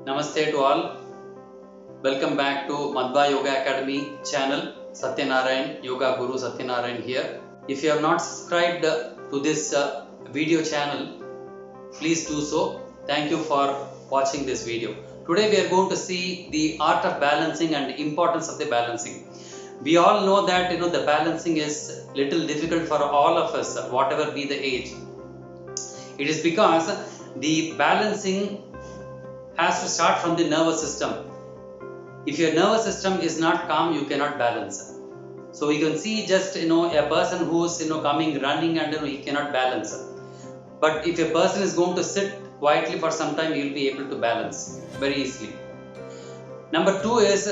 Namaste to all. Welcome back to Madhva Yoga Academy channel. Satyanarayan, Yoga Guru Satyanarayan here. If you have not subscribed to this video channel, please do so. Thank you for watching this video. Today we are going to see the art of balancing and importance of the balancing. We all know that the balancing is little difficult for all of us, whatever be the age. It is because the balancing has to start from the nervous system. If your nervous system is not calm, you cannot balance. So you can see just a person who is coming running and he cannot balance. But if a person is going to sit quietly for some time, he will be able to balance very easily. Number two is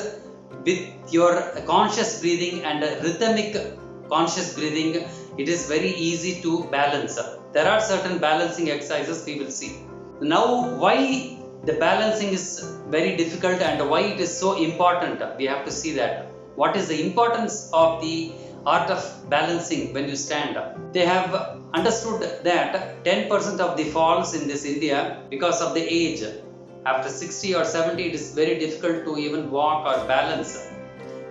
with your conscious breathing and rhythmic conscious breathing, it is very easy to balance. There are certain balancing exercises we will see. Now, why the balancing is very difficult and why it is so important? We have to see that. What is the importance of the art of balancing when you stand? They have understood that 10% of the falls in this India because of the age. After 60 or 70, it is very difficult to even walk or balance.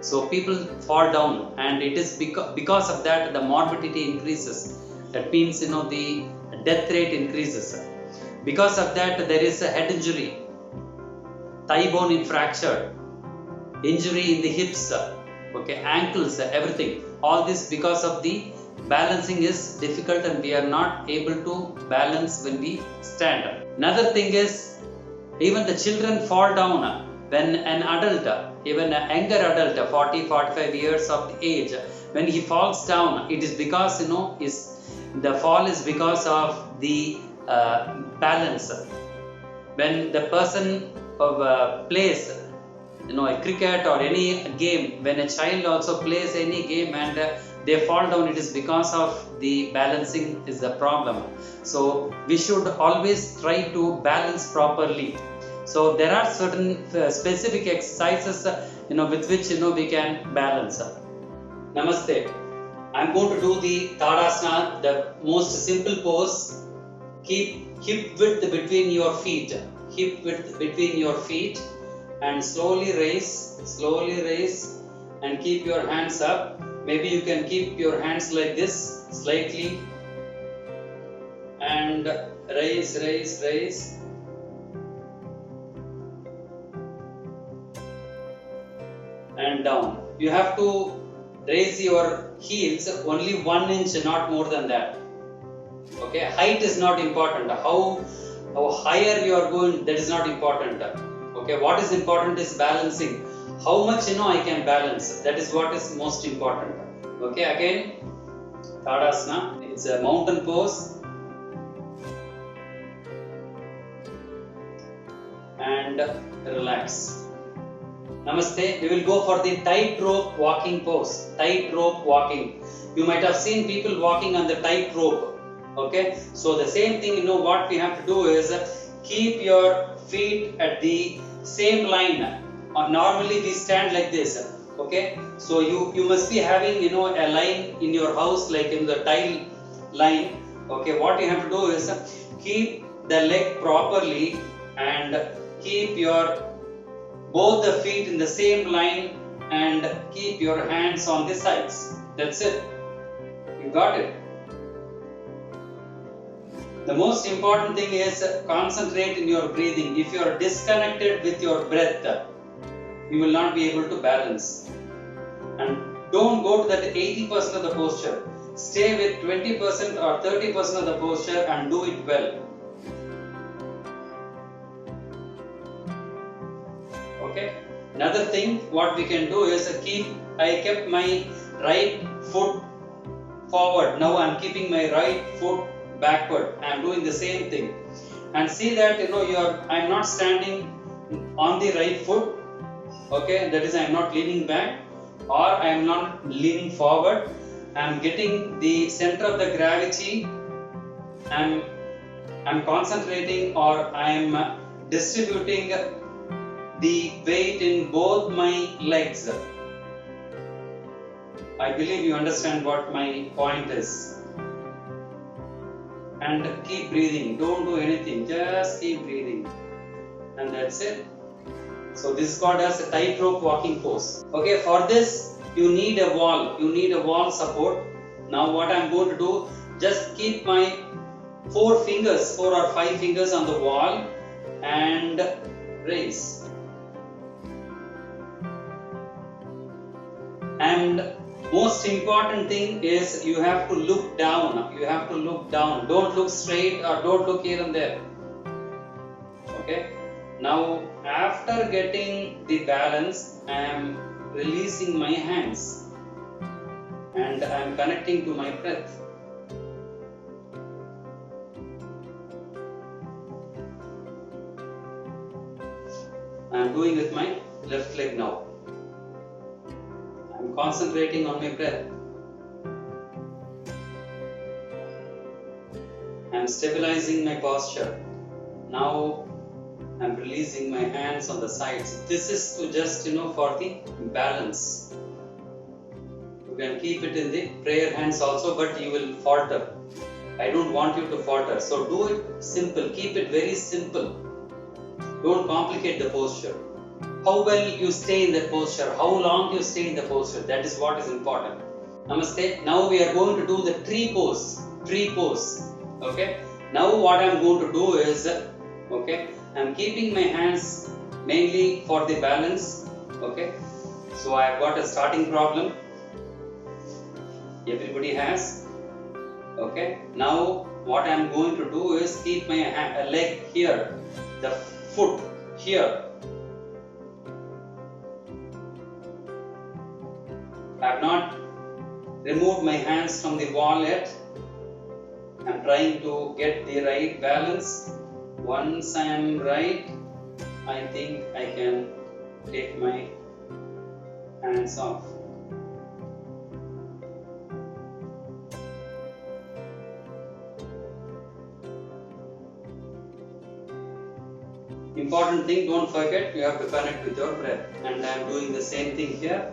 So people fall down, and it is because of that the morbidity increases. That means the death rate increases. Because of that there is a head injury, thigh bone fractured, injury in the hips, ankles, everything. All this because of the balancing is difficult and we are not able to balance when we stand. Another thing is even the children fall down. When an adult, even a younger adult, 40-45 years of age, when he falls down, it is because the fall is because of the balance. When the person plays a cricket or any game, when a child also plays any game and they fall down, it is because of the balancing is the problem. So we should always try to balance properly. So there are certain specific exercises with which we can balance. Namaste. I am going to do the Tadasana, the most simple pose. Keep hip width between your feet. Hip width between your feet and slowly raise and keep your hands up. Maybe you can keep your hands like this slightly and raise and down. You have to raise your heels only 1 inch, not more than that. Height is not important. How higher you are going, that is not important. What is important is balancing. How much I can balance, that is what is most important. Again, Tadasana, it's a mountain pose and relax. Namaste. We will go for the tightrope walking pose. Tightrope walking. You might have seen people walking on the tightrope. So the same thing, what we have to do is keep your feet at the same line. Normally we stand like this. So you must be having a line in your house, like in the tile line. What you have to do is keep the leg properly and keep your both the feet in the same line and keep your hands on the sides. That's it. You got it. The most important thing is concentrate in your breathing. If you are disconnected with your breath, you will not be able to balance. And don't go to that 80% of the posture. Stay with 20% or 30% of the posture and do it well. Another thing what we can do is I kept my right foot forward. Now I am keeping my right foot backward. I am doing the same thing. And see that I am not standing on the right foot. That is, I am not leaning back or I am not leaning forward. I am getting the center of the gravity. I am concentrating or I am distributing the weight in both my legs. I believe you understand what my point is. And keep breathing. Don't do anything. Just keep breathing. And that's it. So this is called as a tightrope walking pose. Okay, for this you need a wall. You need a wall support. Now what I'm going to do, just keep my 4 or 5 fingers on the wall and raise. And most important thing is you have to look down. You have to look down. Don't look straight or don't look here and there. Okay. Now after getting the balance, I am releasing my hands and I am connecting to my breath. I am doing with my left leg now. I am concentrating on my breath. I am stabilizing my posture. Now I am releasing my hands on the sides. This is to just for the balance. You can keep it in the prayer hands also, but you will falter. I don't want you to falter. So do it simple. Keep it very simple. Don't complicate the posture. How well you stay in that posture, how long you stay in the posture, that is what is important. Namaste. Now we are going to do the tree pose. Tree pose. Okay. Now what I am going to do is, okay, I am keeping my hands mainly for the balance. Okay. So I have got a starting problem. Everybody has. Okay. Now what I am going to do is keep my leg here, the foot here. I have not removed my hands from the wall yet. I am trying to get the right balance. Once I am right, I think I can take my hands off. Important thing, don't forget, you have to connect with your breath. And I am doing the same thing here.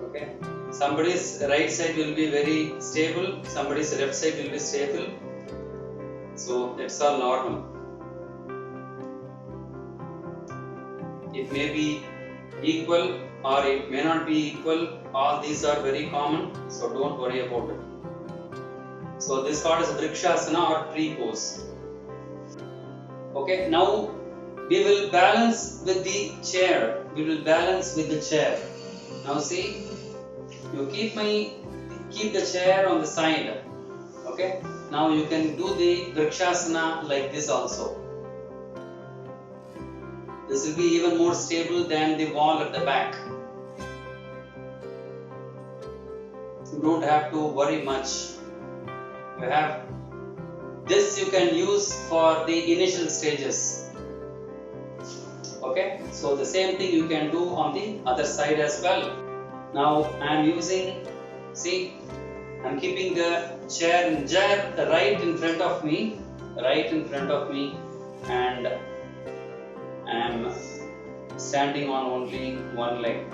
Okay. Somebody's right side will be very stable, somebody's left side will be stable. So that's all normal. It may be equal or it may not be equal. All these are very common, so don't worry about it. So this is called as Vrikshasana or tree pose. Okay, now we will balance with the chair. We will balance with the chair. Now see, you keep the chair on the side. Okay. Now you can do the Vrikshasana like this also. This will be even more stable than the wall at the back. You don't have to worry much. You have this you can use for the initial stages. Okay. So the same thing you can do on the other side as well. Now I am using, see, I am keeping the chair right in front of me, and I am standing on only one leg.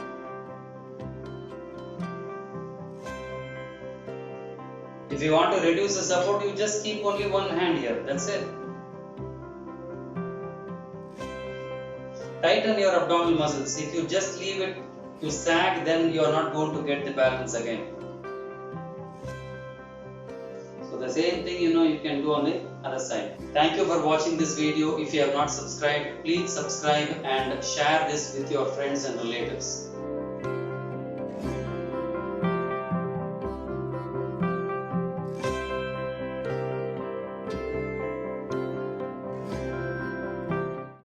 If you want to reduce the support, you just keep only one hand here, that's it. Tighten your abdominal muscles. If you just leave it to sag, then you are not going to get the balance again. So the same thing you can do on the other side. Thank you for watching this video. If you have not subscribed, please subscribe and share this with your friends and relatives.